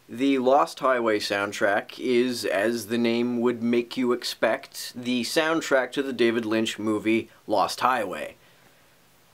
The Lost Highway soundtrack is, as the name would make you expect, the soundtrack to the David Lynch movie Lost Highway.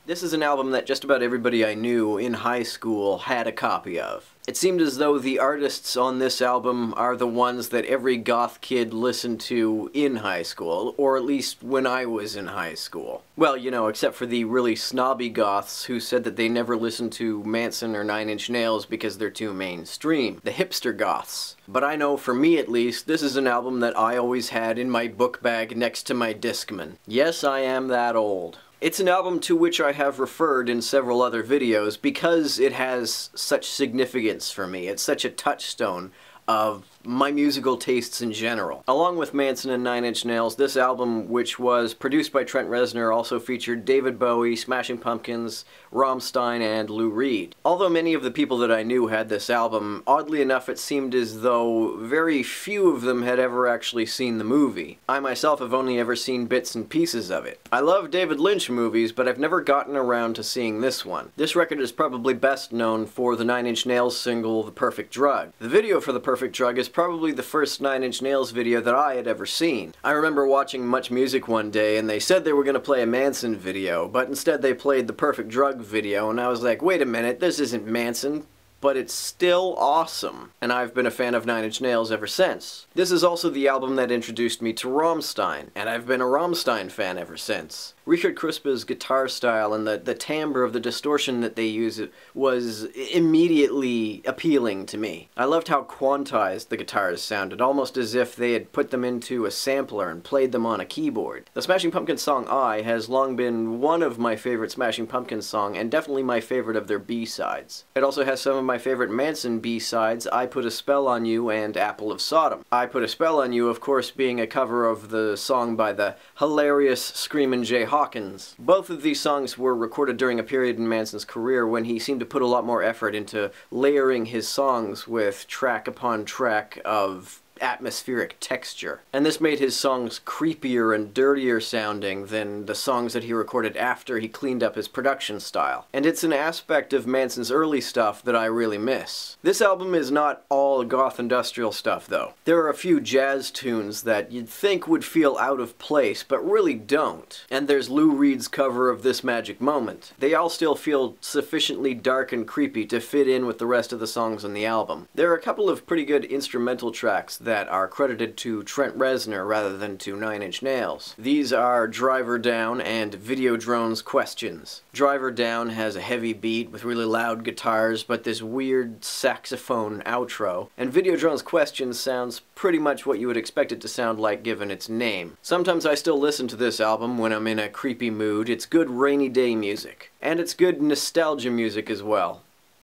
This is an album that just about everybody I knew in high school had a copy of. It seemed as though the artists on this album are the ones that every goth kid listened to in high school, or at least when I was in high school. Well, you know, except for the really snobby goths who said that they never listened to Manson or Nine Inch Nails because they're too mainstream. The hipster goths. But I know, for me at least, this is an album that I always had in my book bag next to my Discman. Yes, I am that old. It's an album to which I have referred in several other videos because it has such significance for me. It's such a touchstone of my musical tastes in general. Along with Manson and Nine Inch Nails, this album, which was produced by Trent Reznor, also featured David Bowie, Smashing Pumpkins, Rammstein, and Lou Reed. Although many of the people that I knew had this album, oddly enough it seemed as though very few of them had ever actually seen the movie. I myself have only ever seen bits and pieces of it. I love David Lynch movies, but I've never gotten around to seeing this one. This record is probably best known for the Nine Inch Nails single, The Perfect Drug. The video for The Perfect Drug is probably the first Nine Inch Nails video that I had ever seen. I remember watching Much Music one day and they said they were going to play a Manson video, but instead they played the Perfect Drug video, and I was like, wait a minute, this isn't Manson. But it's still awesome, and I've been a fan of Nine Inch Nails ever since. This is also the album that introduced me to Rammstein, and I've been a Rammstein fan ever since. Richard Kruspe's guitar style and the timbre of the distortion that they use was immediately appealing to me. I loved how quantized the guitars sounded, almost as if they had put them into a sampler and played them on a keyboard. The Smashing Pumpkins song I has long been one of my favorite Smashing Pumpkins songs, and definitely my favorite of their B-sides. It also has some of my favorite Manson B-sides, I Put a Spell on You and Apple of Sodom. I Put a Spell on You, of course, being a cover of the song by the hilarious Screamin' Jay Hawkins. Both of these songs were recorded during a period in Manson's career when he seemed to put a lot more effort into layering his songs with track upon track of atmospheric texture. And this made his songs creepier and dirtier sounding than the songs that he recorded after he cleaned up his production style. And it's an aspect of Manson's early stuff that I really miss. This album is not all goth industrial stuff though. There are a few jazz tunes that you'd think would feel out of place, but really don't. And there's Lou Reed's cover of This Magic Moment. They all still feel sufficiently dark and creepy to fit in with the rest of the songs on the album. There are a couple of pretty good instrumental tracks that are credited to Trent Reznor rather than to Nine Inch Nails. These are Driver Down and Videodrone's Questions. Driver Down has a heavy beat with really loud guitars, but this weird saxophone outro, and Videodrone's Questions sounds pretty much what you would expect it to sound like given its name. Sometimes I still listen to this album when I'm in a creepy mood. It's good rainy day music. And it's good nostalgia music as well.